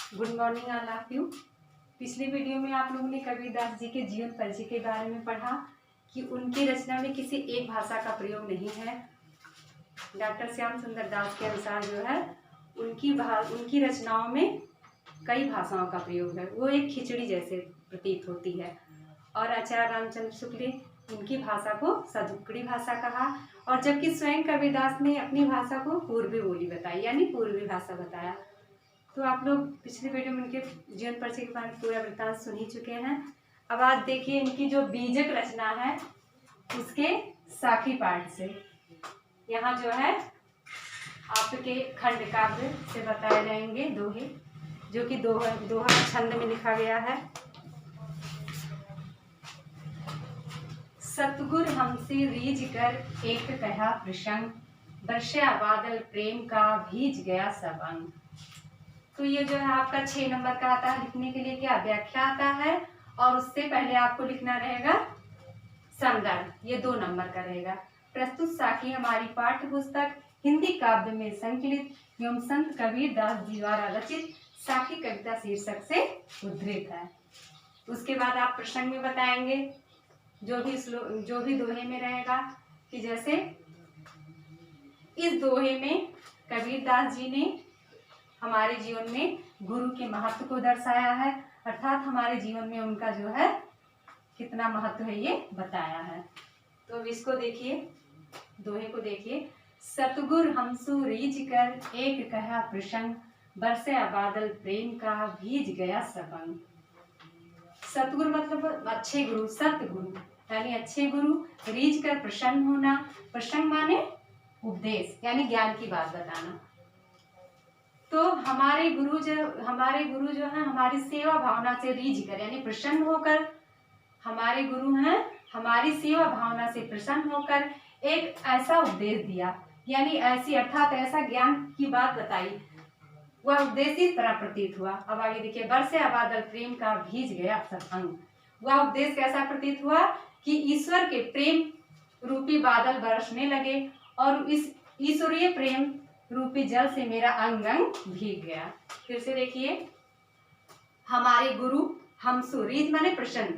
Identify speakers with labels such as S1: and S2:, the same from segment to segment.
S1: Good morning all of you. पिछली video में आप लोगों ने कबीरदास जी के जीवन परिचय के बारे में पढ़ा कि उनकी रचना में किसी एक भाषा का प्रयोग नहीं है। डॉक्टर श्याम सुंदर दास के अनुसार जो है उनकी रचनाओं में कई भाषाओं का प्रयोग है, वो एक खिचड़ी जैसे प्रतीत होती है। और आचार्य रामचंद्र शुक्ल ने उनकी भाषा को सदुक्कड़ी भाषा कहा, और जबकि स्वयं कबीरदास ने अपनी भाषा को पूर्वी बोली बताई, यानी पूर्वी भाषा बताया। तो आप लोग पिछले वीडियो में उनके जीवन परिचय के बारे में पूरा वृत्तांत सुन ही चुके हैं। अब आज देखिए इनकी जो बीजक रचना है उसके साखी पाठ से। यहाँ जो है आपके खंड काव्य से बताए जाएंगे दोहे, जो कि दोहा छंद में लिखा गया है। सतगुर हमसे रीझ कर एक कहा प्रसंग, बरसा बादल प्रेम का भीज गया सब अंग। तो ये जो है आपका 6 नंबर का आता है। लिखने के लिए क्या व्याख्या आता है, और उससे पहले आपको लिखना रहेगा संदर्भ, ये 2 नंबर का रहेगा। प्रस्तुत साखी हमारी पाठ्य पुस्तक हिंदी काव्य में संकलित एवं संत कबीरदास जी द्वारा रचित साखी कविता शीर्षक से उद्धृत है। उसके बाद आप प्रसंग में बताएंगे जो भी दोहे में रहेगा, कि जैसे इस दोहे में कबीरदास जी ने हमारे जीवन में गुरु के महत्व को दर्शाया है, अर्थात हमारे जीवन में उनका जो है कितना महत्व है ये बताया है। तो अब इसको देखिए, दोहे को देखिए। सतगुर हमसु रीझ कर एक कहा प्रसंग, बरसा बादल प्रेम का भीज गया सब अंग। सतगुरु मतलब अच्छे गुरु, सतगुरु यानी अच्छे गुरु। रीझ कर प्रसन्न होना, प्रसंग माने उपदेश यानी ज्ञान की बात बताना। तो हमारे गुरु जो है हमारी सेवा भावना से रीझ कर यानी प्रसन्न होकर, हमारे गुरु हैं हमारी सेवा भावना से प्रसन्न होकर एक ऐसा उपदेश दिया, यानी ऐसी अर्थात ऐसा ज्ञान की बात बताई। वह उपदेश इस तरह प्रतीत हुआ। अब आगे देखिए, बरसे बादल प्रेम का भीज गया सब अंग। वह उपदेश कैसा प्रतीत हुआ कि ईश्वर के प्रेम रूपी बादल बरसने लगे, और इस ईश्वरीय प्रेम रूपी जल से मेरा अंग अंग भीग गया। फिर से देखिए, हमारे गुरु हमसु, रीझ माने प्रसन्न,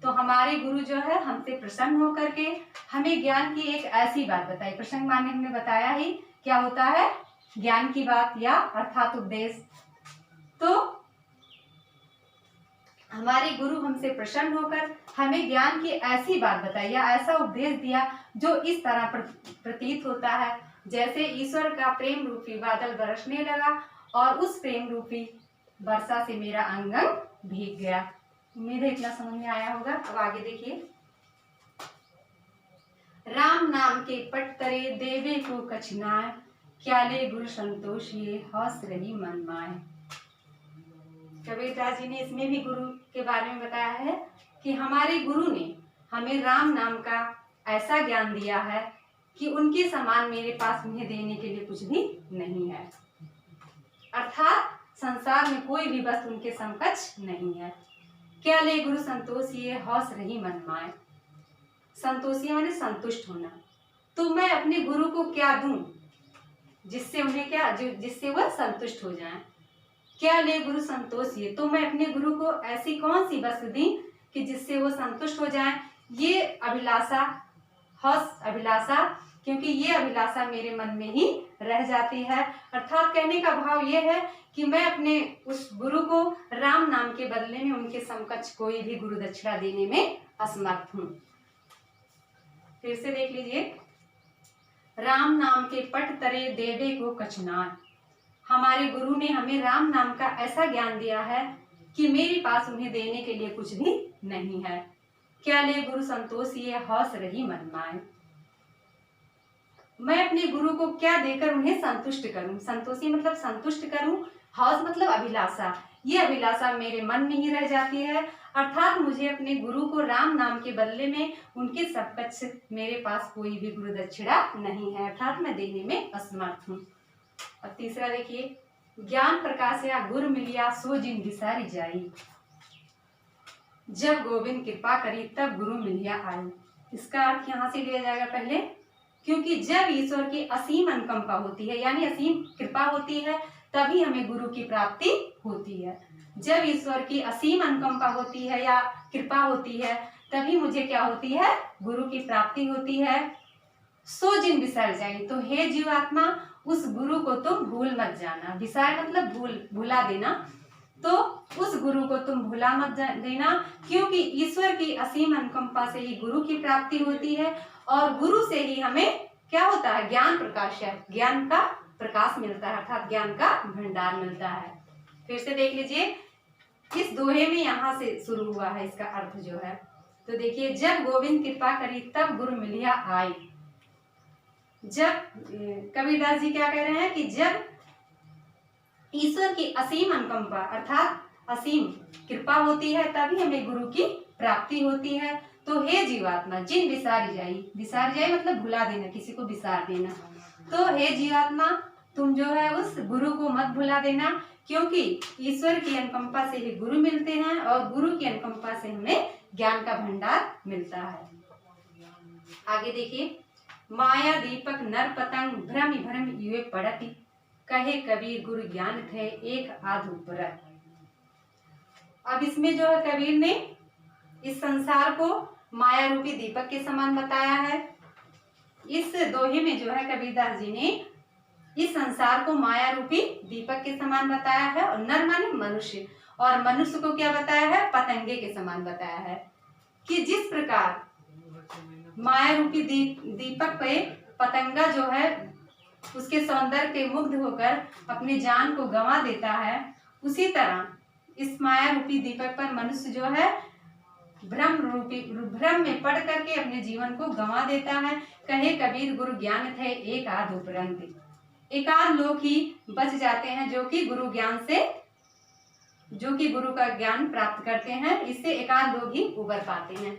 S1: तो हमारे गुरु जो है हमसे प्रसन्न होकर के हमें ज्ञान की एक ऐसी बात बताई। प्रसंग माने हमने बताया ही क्या होता है, ज्ञान की बात या अर्थात उपदेश। तो हमारे गुरु हमसे प्रसन्न होकर हमें ज्ञान की ऐसी बात बताई या ऐसा उपदेश दिया जो इस तरह प्रतीत होता है जैसे ईश्वर का प्रेम रूपी बादल बरसने लगा, और उस प्रेम रूपी वर्षा से मेरा अंग अंग भीग गया। उम्मीद है इतना समझ में आया होगा। अब आगे देखिए, राम नाम के पट तरे देवे को कछनाए, क्या ले गुरु संतोष ये हौस रही मन माए। कबीरदास जी ने इसमें भी गुरु के बारे में बताया है कि हमारे गुरु ने हमें राम नाम का ऐसा ज्ञान दिया है कि उनके समान मेरे पास उन्हें देने के लिए कुछ भी नहीं है, अर्थात संसार में कोई भी वस्तु उनके समकक्ष नहीं है। क्या ले गुरु संतोष ये हौस रही मन माए। संतोषी माने संतुष्ट होना। तो मैं अपने गुरु को क्या दूं जिससे वह संतुष्ट हो जाएं। क्या ले गुरु संतोष ये, तो मैं अपने गुरु को ऐसी कौन सी वस्तु दी कि जिससे वो संतुष्ट हो जाएं। ये अभिलाषा, हौस अभिलाषा, क्योंकि ये अभिलाषा मेरे मन में ही रह जाती है। अर्थात कहने का भाव ये है कि मैं अपने उस गुरु को राम नाम के बदले में उनके समकक्ष कोई भी गुरु दक्षिणा देने में असमर्थ हूँ। फिर से देख लीजिए, राम नाम के पट तरे देवे को कछनाए। हमारे गुरु ने हमें राम नाम का ऐसा ज्ञान दिया है कि मेरे पास उन्हें देने के लिए कुछ भी नहीं है। क्या ले गुरु संतोष ये हौस रही मन माए। मैं अपने गुरु को क्या देकर उन्हें संतुष्ट करूं। संतोषी मतलब संतुष्ट करूं, हौस मतलब अभिलाषा। ये अभिलाषा मेरे मन में ही रह जाती है, अर्थात मुझे अपने गुरु को राम नाम के बदले में उनके समकक्ष मेरे पास कोई भी गुरु दक्षिणा नहीं है, अर्थात मैं देने में असमर्थ हूँ। और तीसरा देखिए, ज्ञान प्रकाश या गुरु मिलिया सो जिन विसारी जाई, जब गोविंद कृपा करी तब गुरु मिलिया आई। इसका अर्थ यहाँ से लिया जाएगा पहले, क्योंकि जब ईश्वर की असीम अनुकंपा होती है यानी असीम कृपा होती है, तभी हमें गुरु की प्राप्ति होती है। जब ईश्वर की असीम अनुकंपा होती है या कृपा होती है, तभी मुझे क्या होती है, गुरु की प्राप्ति होती है। सो जिन बिसर जाई, तो हे जीवात्मा उस गुरु को तुम भूल मत जाना। बिसार मतलब भूला देना, तो उस गुरु को तुम भूला मत देना, क्योंकि ईश्वर की असीम अनुकंपा से ही गुरु की प्राप्ति होती है और गुरु से ही हमें क्या होता है, ज्ञान प्रकाश, ज्ञान का प्रकाश मिलता है, अर्थात ज्ञान का भंडार मिलता है। फिर से देख लीजिए, इस दोहे में यहाँ से शुरू हुआ है इसका अर्थ जो है। तो देखिए, जब गोविंद कृपा करी तब गुरु मिलिया आई। जब कबीरदास जी क्या कह रहे हैं कि जब ईश्वर की असीम अनुकंपा अर्थात असीम कृपा होती है, तभी हमें गुरु की प्राप्ति होती है। तो हे जीवात्मा जिन बिसारी जाई मतलब भुला देना, किसी को बिसार देना। तो हे जीवात्मा तुम जो है उस गुरु को मत भुला देना, क्योंकि ईश्वर की अनुकंपा से ही गुरु मिलते हैं और गुरु की अनुकंपा से हमें ज्ञान का भंडार मिलता है। आगे देखिए, माया दीपक नर पतंग भ्रम भ्रम युवे पड़ती, कहे कबीर गुरु ज्ञान थे एक आध उपरत। अब इसमें जो है कबीर ने इस संसार को माया रूपी दीपक के समान बताया है। इस दोहे में जो है कबीरदास जी ने इस संसार को माया रूपी दीपक के समान बताया है, और नर माने मनुष्य, और मनुष्य को क्या बताया है, पतंगे के समान बताया है। कि जिस प्रकार माया रूपी दीपक पे पतंगा जो है उसके सौंदर्य के मुग्ध होकर अपनी जान को गंवा देता है, उसी तरह इस माया रूपी दीपक पर मनुष्य जो है भ्रम में पड़ करके अपने जीवन को गंवा देता है। कहे कबीर गुरु ज्ञान थे एक आध उपरंत, एकाध लोग ही बच जाते हैं जो कि गुरु ज्ञान से, जो कि गुरु का ज्ञान प्राप्त करते हैं, इससे एकाध लोग ही उबर पाते हैं।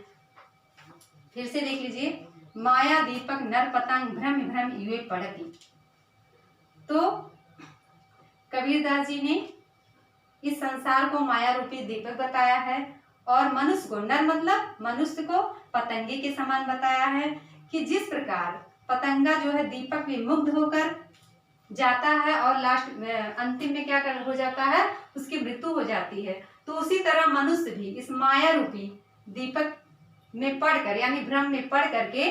S1: फिर से देख लीजिए, माया दीपक नर पतंग भ्रम भ्रम युवे पड़ती। तो कबीरदास जी ने इस संसार को माया रूपी दीपक बताया है और मनुष्य को, नर मतलब मनुष्य को पतंगे के समान बताया है। कि जिस प्रकार पतंगा जो है दीपक में मुग्ध होकर जाता है और लास्ट में अंतिम में क्या हो जाता है, उसकी मृत्यु हो जाती है, तो उसी तरह मनुष्य भी इस माया रूपी दीपक में पढ़कर यानी भ्रम में पढ़ करके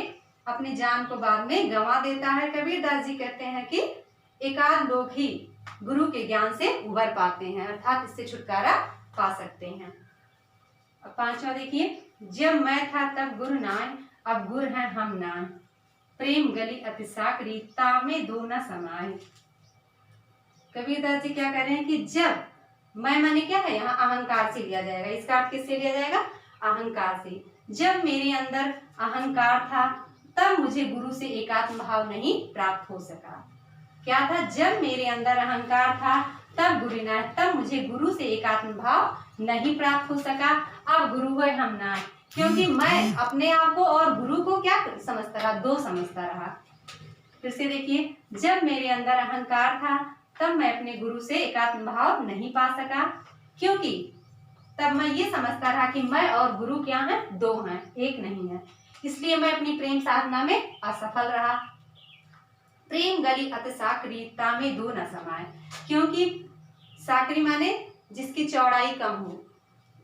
S1: अपनी जान को बाद में गंवा देता है। कबीरदास जी कहते हैं कि एकाध लोग ही गुरु के ज्ञान से उबर पाते हैं, अर्थात इससे छुटकारा पा सकते हैं। अब पांचवा देखिए, जब मैं था तब गुरु नाय, अब गुरु हैं हम नाय, प्रेम गली अति साकरी तामे दो न समाए। कबीरदास जी क्या कह रहे हैं कि जब मैं माने क्या है, यहाँ अहंकार से लिया जाएगा, इसका अर्थ किससे लिया जाएगा, अहंकार से। जब मेरे अंदर अहंकार था तब मुझे गुरु से एकात्म भाव नहीं प्राप्त हो सका। क्या था, जब मेरे अंदर अहंकार था तब गुरु ना, तब मुझे गुरु से एकात्म भाव नहीं प्राप्त हो सका। अब गुरु है हम ना, क्योंकि मैं अपने आप को और गुरु को क्या समझता रहा, दो समझता रहा। फिर से देखिए, जब मेरे अंदर अहंकार था तब मैं अपने गुरु से एकात्म भाव नहीं पा सका, क्योंकि तब मैं ये समझता रहा कि मैं और गुरु क्या है, दो हैं, एक नहीं है। इसलिए मैं अपनी प्रेम साधना में असफल रहा। प्रेम गली अति साकरी तामे दो न समाए, क्योंकि साकरी माने जिसकी चौड़ाई कम हो,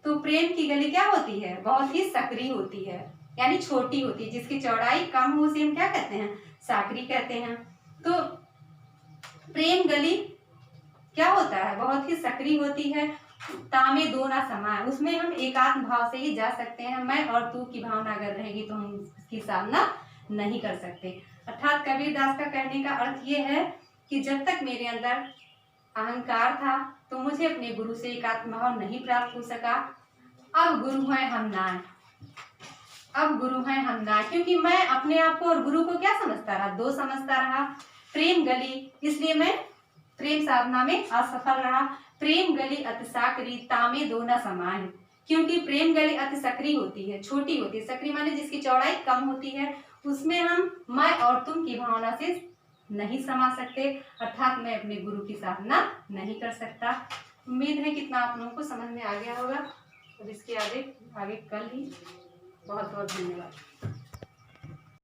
S1: तो प्रेम की गली क्या होती है, बहुत ही सकरी होती है, यानी छोटी होती है। जिसकी चौड़ाई कम हो उसे हम क्या कहते हैं, साकरी कहते हैं। तो प्रेम गली क्या होता है, बहुत ही सकरी होती है। तामे दो ना समाए, उसमें हम एकात्म भाव से ही जा सकते हैं। मैं और तू की भावना अगर रहेगी तो हम इसकी साधना नहीं कर सकते। अर्थात कबीरदास का कहने का अर्थ ये है कि जब तक मेरे अंदर अहंकार था तो मुझे अपने गुरु से एकात्म भाव नहीं प्राप्त हो सका। अब गुरु है हम ना, अब गुरु है हम ना, क्योंकि मैं अपने आप को और गुरु को क्या समझता रहा, दो समझता रहा। प्रेम गली, इसलिए मैं प्रेम साधना में असफल रहा। प्रेम गली अति साकरी तामे दो न समाए, क्योंकि प्रेम गली अति सकरी होती है, छोटी होती है। सकरी माने जिसकी चौड़ाई कम होती है, उसमें हम मैं और तुम की भावना से नहीं समा सकते, अर्थात मैं अपने गुरु की साधना नहीं कर सकता। उम्मीद है कितना आप लोगों को समझ में आ गया होगा। अब इसके आगे कल ही। बहुत बहुत धन्यवाद।